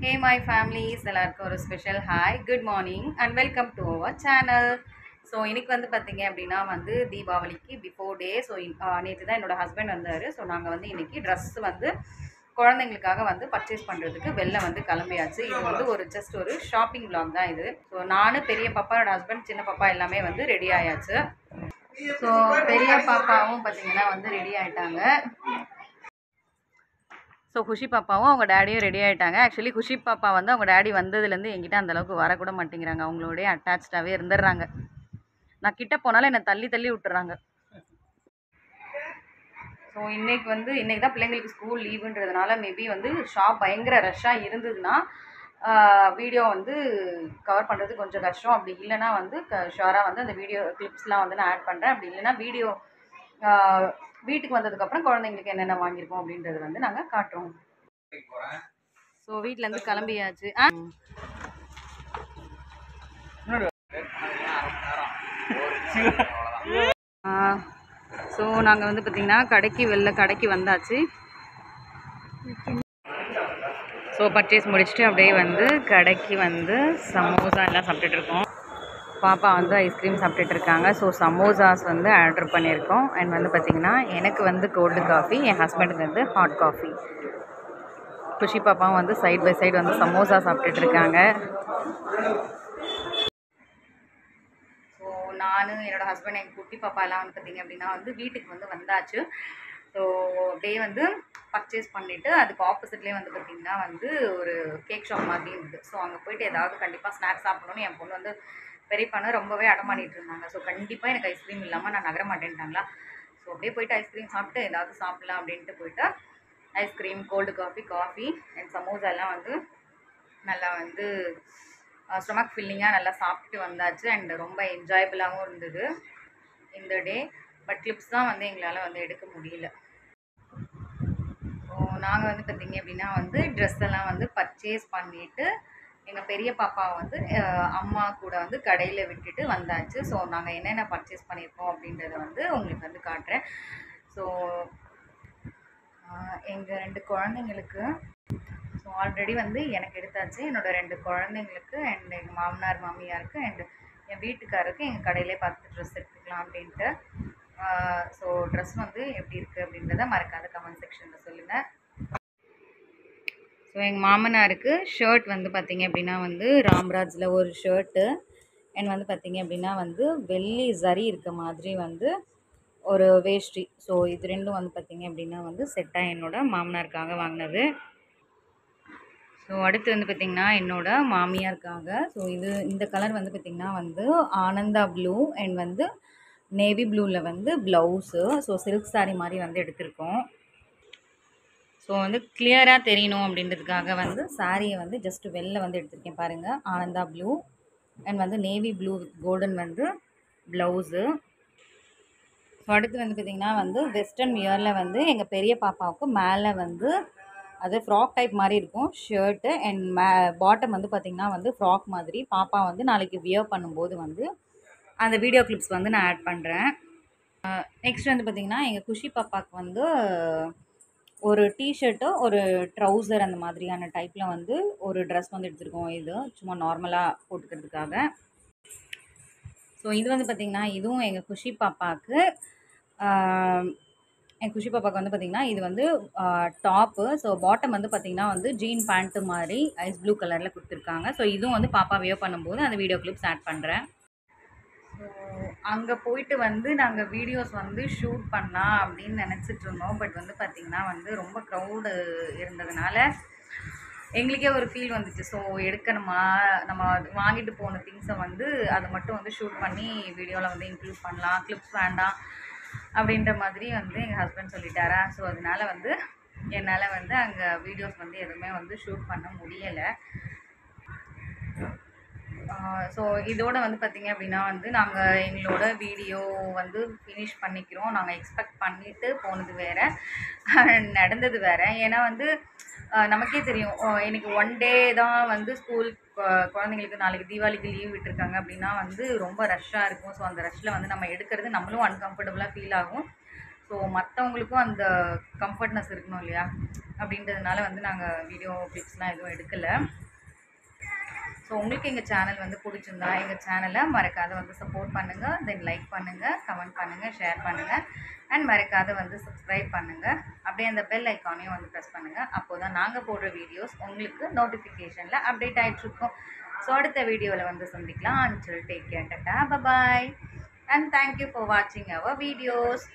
Hey my families, எல்லாருக்கும் ஒரு special hi, good morning and welcome to our channel. So இன்னைக்கு வந்து பார்த்தீங்க அப்படின்னா வந்து தீபாவளிக்கு பிஃபோர் டே. ஸோ நேற்று தான் என்னோட ஹஸ்பண்ட் வந்தார். ஸோ நாங்கள் வந்து இன்னைக்கு ட்ரெஸ் வந்து குழந்தைங்களுக்காக வந்து பர்ச்சேஸ் பண்ணுறதுக்கு வெளில வந்து கிளம்பியாச்சு. இது வந்து ஜஸ்ட் ஒரு ஷாப்பிங் vlog தான் இது. ஸோ நான் பெரிய பாப்பா, என்னோட ஹஸ்பண்ட் சின்ன பாப்பா எல்லாமே வந்து ரெடி ஆயாச்சு. ஸோ பெரிய பாப்பாவும் பார்த்தீங்கன்னா வந்து ரெடி ஆகிட்டாங்க. ஸோ குஷி பாப்பாவும் அவங்க டேடியும் ரெடி ஆகிட்டாங்க. ஆக்சுவலி குஷி பாப்பா வந்து அவங்க டேடி வந்ததுலேருந்து என்கிட்ட அந்தளவுக்கு வரக்கூட மாட்டேங்கிறாங்க. அவங்களோடய அட்டாச்சாகவே இருந்துடுறாங்க. நான் கிட்ட போனாலும் என்னை தள்ளி தள்ளி விட்டுறாங்க. ஸோ இன்றைக்கி தான் பிள்ளைங்களுக்கு ஸ்கூல் லீவுன்றதுனால மேபி வந்து ஷாப் பயங்கர ரஷ்ஷாக இருந்ததுன்னா வீடியோ வந்து கவர் பண்ணுறது கொஞ்சம் கஷ்டம். அப்படி இல்லைனா வந்து ஷுவராக வந்து அந்த வீடியோ கிளிப்ஸ்லாம் வந்து நான் ஆட் பண்ணுறேன். அப்படி இல்லைனா வீடியோ வீட்டுக்கு வந்ததுக்கப்புறம் குழந்தைங்களுக்கு என்னென்ன வாங்கியிருக்கோம் அப்படின்றது வந்து நாங்கள் காட்டுறோம். ஸோ வீட்டிலேருந்து கிளம்பியாச்சு. ஸோ நாங்கள் வந்து பார்த்திங்கன்னா கடைக்கு வந்தாச்சு. ஸோ பர்ச்சேஸ் முடிச்சுட்டு அப்படியே வந்து கடைக்கு வந்து சமோசா எல்லாம் சாப்பிட்டுட்ருக்கோம். பாப்பா வந்து ஐஸ்கிரீம் சாப்பிட்டுட்ருக்காங்க. ஸோ சமோசாஸ் வந்து ஆர்டர் பண்ணியிருக்கோம். அண்ட் வந்து பார்த்திங்கன்னா எனக்கு வந்து கோல்டு காஃபி, என் ஹஸ்பண்டுக்கு வந்து ஹாட் காஃபி. குஷி பாப்பாவும் வந்து சைட் பை சைடு வந்து சமோசா சாப்பிட்டுட்ருக்காங்க. ஸோ நான், என்னோடய ஹஸ்பண்ட், எங்கள் குட்டி பாப்பா எல்லாம் வந்து பார்த்திங்க அப்படின்னா வந்து வீட்டுக்கு வந்து வந்தாச்சு. ஸோ அப்படியே வந்து பர்ச்சேஸ் பண்ணிவிட்டு அதுக்கு ஆப்போசிட்லேயே வந்து பார்த்திங்கன்னா வந்து ஒரு கேக் ஷாப் மாதிரி இருந்தது. ஸோ அங்கே போய்ட்டு ஏதாவது கண்டிப்பாக ஸ்நாக்ஸ் சாப்பிடணும்னு என் பொண்ணு வந்து பெரிய பண்ண ரொம்பவே அடமானிட்டு இருந்தாங்க. ஸோ கண்டிப்பாக எனக்கு ஐஸ்கிரீம் இல்லாமல் நான் நகர மாட்டேன்ட்டாங்களா. ஸோ அப்படியே போய்ட்டு ஐஸ்கிரீம் சாப்பிட்டு ஏதாவது சாப்பிட்லாம் அப்படின்ட்டு போய்ட்டு ice cream, cold coffee and samosa எல்லாம் வந்து நல்லா வந்து ஸ்டொமக் ஃபில்லிங்காக நல்லா சாப்பிட்டு வந்தாச்சு. அண்ட் ரொம்ப என்ஜாயபிளாகவும் இருந்தது இந்த டே. பட் கிளிப்ஸ் தான் வந்து எங்களால் வந்து எடுக்க முடியல. ஸோ நாங்கள் வந்து பார்த்திங்க அப்படின்னா வந்து ட்ரெஸ் எல்லாம் வந்து பர்ச்சேஸ் பண்ணிவிட்டு எங்கள் பெரிய பாப்பாவை வந்து அம்மா கூட வந்து கடையில் விட்டுட்டு வந்தாச்சு. ஸோ நாங்கள் என்னென்ன பர்ச்சேஸ் பண்ணியிருக்கோம் அப்படின்றத வந்து உங்களுக்கு வந்து காட்டுறேன். ஸோ எங்கள் 2 குழந்தைங்களுக்கு ஸோ ஆல்ரெடி வந்து எனக்கு எடுத்தாச்சு. என்னோடய 2 குழந்தைங்களுக்கு அண்ட் எங்கள் மாமனார் மாமியாருக்கு அண்ட் என் வீட்டுக்காரருக்கு எங்கள் கடையிலே பார்த்து ட்ரெஸ் எடுத்துக்கலாம் அப்படின்ட்டு. ஸோ ட்ரெஸ் வந்து எப்படி இருக்குது அப்படின்றத மறக்காத கமெண்ட் செக்ஷனில் சொல்லுங்கள். ஸோ எங்கள் மாமனாருக்கு ஷர்ட் வந்து பார்த்திங்க அப்படின்னா வந்து ராம்ராஜில் ஒரு ஷர்ட்டு அண்ட் வந்து பார்த்திங்க அப்படின்னா வந்து வெள்ளி சரி இருக்க மாதிரி வந்து ஒரு வேஷ்டி. ஸோ இது ரெண்டும் வந்து பார்த்திங்க அப்படின்னா வந்து செட்டாக என்னோடய மாமனாருக்காக வாங்கினது. ஸோ அடுத்து வந்து பார்த்திங்கன்னா என்னோடய மாமியாருக்காக ஸோ இந்த கலர் வந்து பார்த்திங்கன்னா வந்து ஆனந்தா ப்ளூ அண்ட் வந்து நேவி ப்ளூவில் வந்து ப்ளவுஸு. ஸோ சில்க் சாரீ மாதிரி வந்து எடுத்திருக்கோம். ஸோ வந்து கிளியராக தெரியணும் அப்படின்றதுக்காக வந்து சாரியை வந்து ஜஸ்ட்டு வெளில வந்து எடுத்திருக்கேன் பாருங்கள். ஆனந்தா ப்ளூ அண்ட் வந்து நேவி ப்ளூ வித் கோல்டன் வந்து ப்ளவுஸு. ஸோ அடுத்து வந்து பார்த்திங்கன்னா வந்து வெஸ்டர்ன் வியரில் வந்து எங்கள் பெரிய பாப்பாவுக்கு மேலே வந்து அது ஃப்ராக் டைப் மாதிரி இருக்கும் ஷர்ட்டு அண்ட் பாட்டம் வந்து பார்த்திங்கன்னா வந்து ஃப்ராக் மாதிரி. பாப்பா வந்து நாளைக்கு வியர் பண்ணும்போது வந்து அந்த வீடியோ கிளிப்ஸ் வந்து நான் ஆட் பண்ணுறேன். நெக்ஸ்ட் வந்து பார்த்திங்கன்னா எங்கள் குஷி பாப்பாவுக்கு வந்து ஒரு டிஷர்ட்டு, ஒரு ட்ரௌசர் அந்த மாதிரியான டைப்பில் வந்து ஒரு ட்ரெஸ் வந்து எடுத்துருக்கோம். இது சும்மா நார்மலாக போட்டுக்கிறதுக்காக. ஸோ இது வந்து பார்த்திங்கன்னா இதுவும் எங்கள் குஷி பாப்பாவுக்கு வந்து பார்த்திங்கன்னா இது வந்து டாப்பு. ஸோ பாட்டம் வந்து பார்த்திங்கன்னா வந்து ஜீன் பேண்ட்டு மாதிரி ஐஸ் ப்ளூ கலரில் கொடுத்துருக்காங்க. ஸோ இதுவும் வந்து பாப்பா வியர் பண்ணும்போது அந்த வீடியோ கிளிப்ஸ் ஆட் பண்ணுறேன். ஸோ அங்கே போயிட்டு வந்து நாங்கள் வீடியோஸ் வந்து ஷூட் பண்ணலாம் அப்படின்னு நினச்சிட்டு இருந்தோம். பட் வந்து பார்த்திங்கன்னா வந்து ரொம்ப க்ரௌடு இருந்ததுனால எங்களுக்கே ஒரு ஃபீல் வந்துச்சு. ஸோ எடுக்கணுமா, நம்ம வாங்கிட்டு போன திங்ஸை வந்து அதை மட்டும் வந்து ஷூட் பண்ணி வீடியோவில் வந்து இன்க்ளூட் பண்ணலாம், கிளிப்ஸ் வேண்டாம் அப்படின்ற மாதிரி வந்து எங்கள் ஹஸ்பண்ட் சொல்லிட்டாரா. ஸோ அதனால் வந்து என்னால் வந்து அங்கே வீடியோஸ் வந்து எதுவுமே வந்து ஷூட் பண்ண முடியலை. ஸோ இதோட வந்து பார்த்திங்க அப்படின்னா வந்து நாங்கள் எங்களோட வீடியோ வந்து ஃபினிஷ் பண்ணிக்கிறோம். நாங்கள் எக்ஸ்பெக்ட் பண்ணிவிட்டு போனது வேறு, நடந்தது வேறு. ஏன்னா வந்து நமக்கே தெரியும் இன்றைக்கி 1 டே தான் வந்து ஸ்கூல் குழந்தைங்களுக்கு நாளைக்கு தீபாவளிக்கு லீவ் விட்டுருக்காங்க அப்படின்னா வந்து ரொம்ப ரஷ்ஷாக இருக்கும். ஸோ அந்த ரஷ்ஷில் வந்து நம்ம எடுக்கிறது நம்மளும் அன்கம்ஃபர்டபுளாக ஃபீல் ஆகும். ஸோ ஸோ மற்றவங்களுக்கும் அந்த கம்ஃபர்ட்னஸ் இருக்கணும் இல்லையா, அப்படின்றதுனால வந்து நாங்கள் வீடியோ கிளிப்ஸ்லாம் எதுவும் எடுக்கலை. ஸோ உங்களுக்கு எங்கள் சேனல் வந்து பிடிச்சிருந்தா எங்கள் சேனலை மறக்காத வந்து சப்போர்ட் பண்ணுங்கள், தென் லைக் பண்ணுங்கள், கமெண்ட் பண்ணுங்கள், ஷேர் பண்ணுங்கள், அண்ட் மறக்காத வந்து சப்ஸ்கிரைப் பண்ணுங்கள். அப்படியே அந்த பெல் ஐக்கானையும் வந்து ப்ரெஸ் பண்ணுங்கள். அப்போ தான் நாங்கள் போடுற வீடியோஸ் உங்களுக்கு நோட்டிஃபிகேஷனில் அப்டேட் ஆகிட்ருக்கோம். ஸோ அடுத்த வீடியோவில் வந்து சந்திக்கலாம். Until take care, Tata, bye bye, and thank you for வாட்சிங் அவர் வீடியோஸ்.